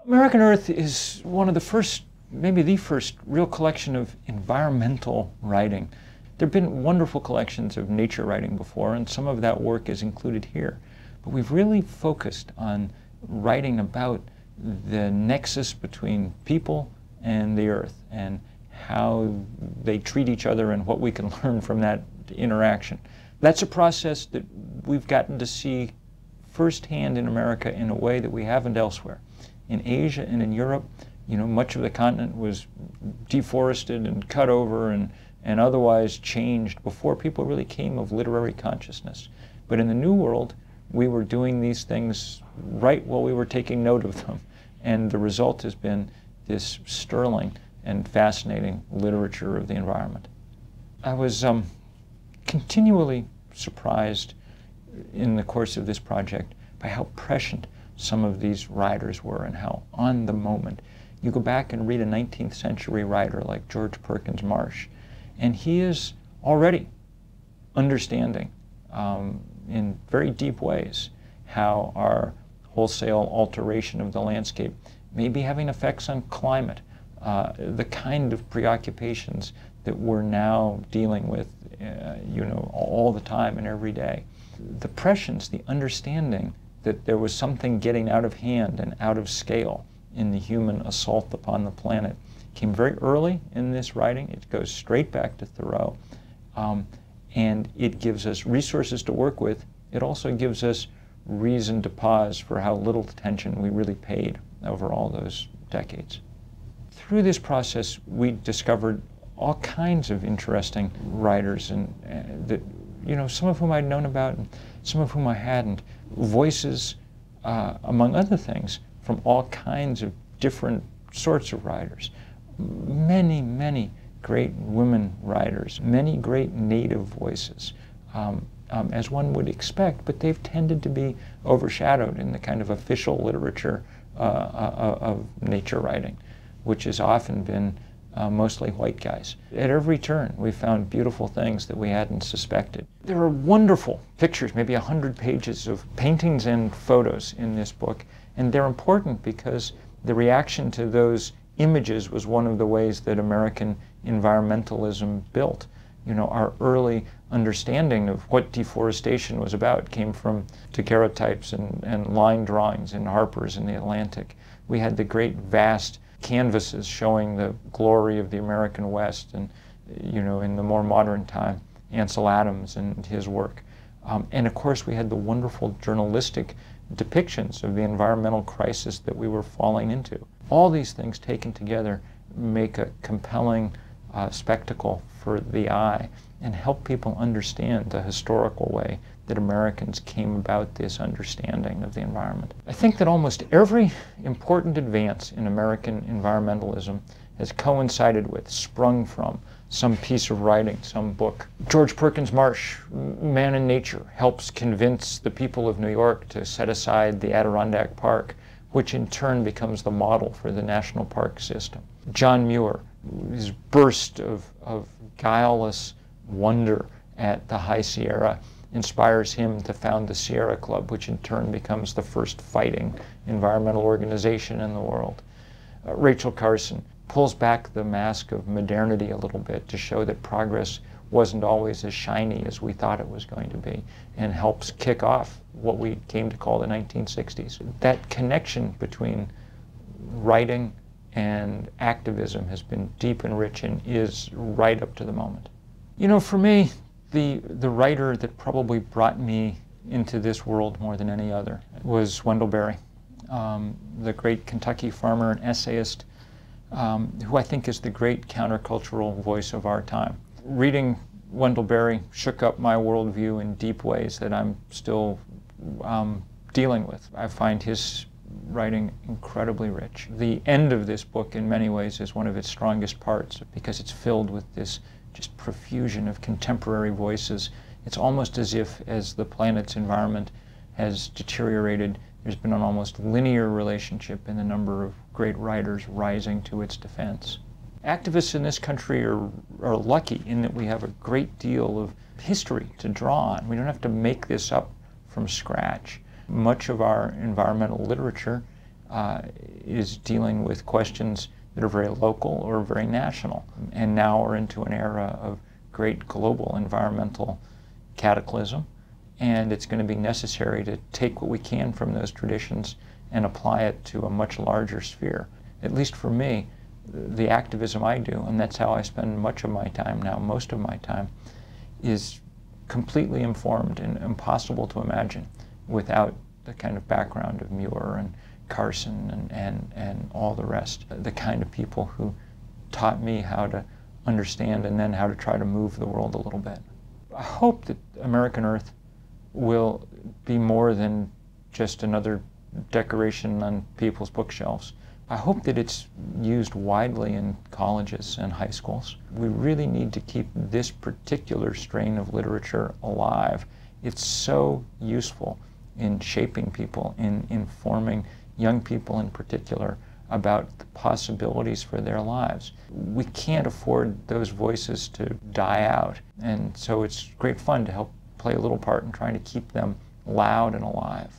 American Earth is one of the first, maybe the first, real collection of environmental writing. There have been wonderful collections of nature writing before, and some of that work is included here. But we've really focused on writing about the nexus between people and the earth, and how they treat each other and what we can learn from that interaction. That's a process that we've gotten to see firsthand in America in a way that we haven't elsewhere. In Asia and in Europe, much of the continent was deforested and cut over and otherwise changed before people really came of literary consciousness. But in the New World, we were doing these things right while we were taking note of them. And the result has been this sterling and fascinating literature of the environment. I was continually surprised in the course of this project by how prescient some of these writers were and how on the moment. You go back and read a 19th century writer like George Perkins Marsh, and he is already understanding in very deep ways how our wholesale alteration of the landscape may be having effects on climate, the kind of preoccupations that we're now dealing with, all the time and every day. The prescience, the understanding that there was something getting out of hand and out of scale in the human assault upon the planet came very early in this writing. It goes straight back to Thoreau, and it gives us resources to work with. It also gives us reason to pause for how little attention we really paid over all those decades. Through this process, we discovered all kinds of interesting writers, and that, some of whom I'd known about and some of whom I hadn't. Voices, among other things, from all kinds of different sorts of writers. Many, many great women writers, many great native voices, as one would expect, but they've tended to be overshadowed in the kind of official literature of nature writing, which has often been mostly white guys. At every turn, we found beautiful things that we hadn't suspected. There are wonderful pictures, maybe 100 pages of paintings and photos in this book, and they're important because the reaction to those images was one of the ways that American environmentalism built. Our early understanding of what deforestation was about came from daguerreotypes and line drawings in Harper's in the Atlantic. We had the great vast canvases showing the glory of the American West, and in the more modern time, Ansel Adams and his work. And of course we had the wonderful journalistic depictions of the environmental crisis that we were falling into. All these things taken together make a compelling spectacle for the eye and help people understand the historical way that Americans came about this understanding of the environment. I think that almost every important advance in American environmentalism has coincided with, sprung from, some piece of writing, some book. George Perkins Marsh, Man in Nature, helps convince the people of New York to set aside the Adirondack Park, which in turn becomes the model for the national park system. John Muir, his burst of guileless wonder at the High Sierra, inspires him to found the Sierra Club, which in turn becomes the first fighting environmental organization in the world. Rachel Carson pulls back the mask of modernity a little bit to show that progress wasn't always as shiny as we thought it was going to be, and helps kick off what we came to call the 1960s. That connection between writing and activism has been deep and rich and is right up to the moment. For me, the writer that probably brought me into this world more than any other was Wendell Berry, the great Kentucky farmer and essayist, who I think is the great countercultural voice of our time. Reading Wendell Berry shook up my worldview in deep ways that I'm still dealing with. I find his writing incredibly rich. The end of this book in many ways is one of its strongest parts because it's filled with this just profusion of contemporary voices. It's almost as if, as the planet's environment has deteriorated, there's been an almost linear relationship in the number of great writers rising to its defense. Activists in this country are lucky in that we have a great deal of history to draw on. We don't have to make this up from scratch. Much of our environmental literature is dealing with questions that are very local or very national. And now we're into an era of great global environmental cataclysm, and it's going to be necessary to take what we can from those traditions and apply it to a much larger sphere. At least for me, the activism I do, and that's how I spend much of my time now, most of my time, is completely informed and impossible to imagine without the kind of background of Muir and Carson and all the rest, the kind of people who taught me how to understand and then how to try to move the world a little bit. I hope that American Earth will be more than just another decoration on people's bookshelves. I hope that it's used widely in colleges and high schools. We really need to keep this particular strain of literature alive. It's so useful in shaping people, in informing young people in particular about the possibilities for their lives. We can't afford those voices to die out, and so it's great fun to help play a little part in trying to keep them loud and alive.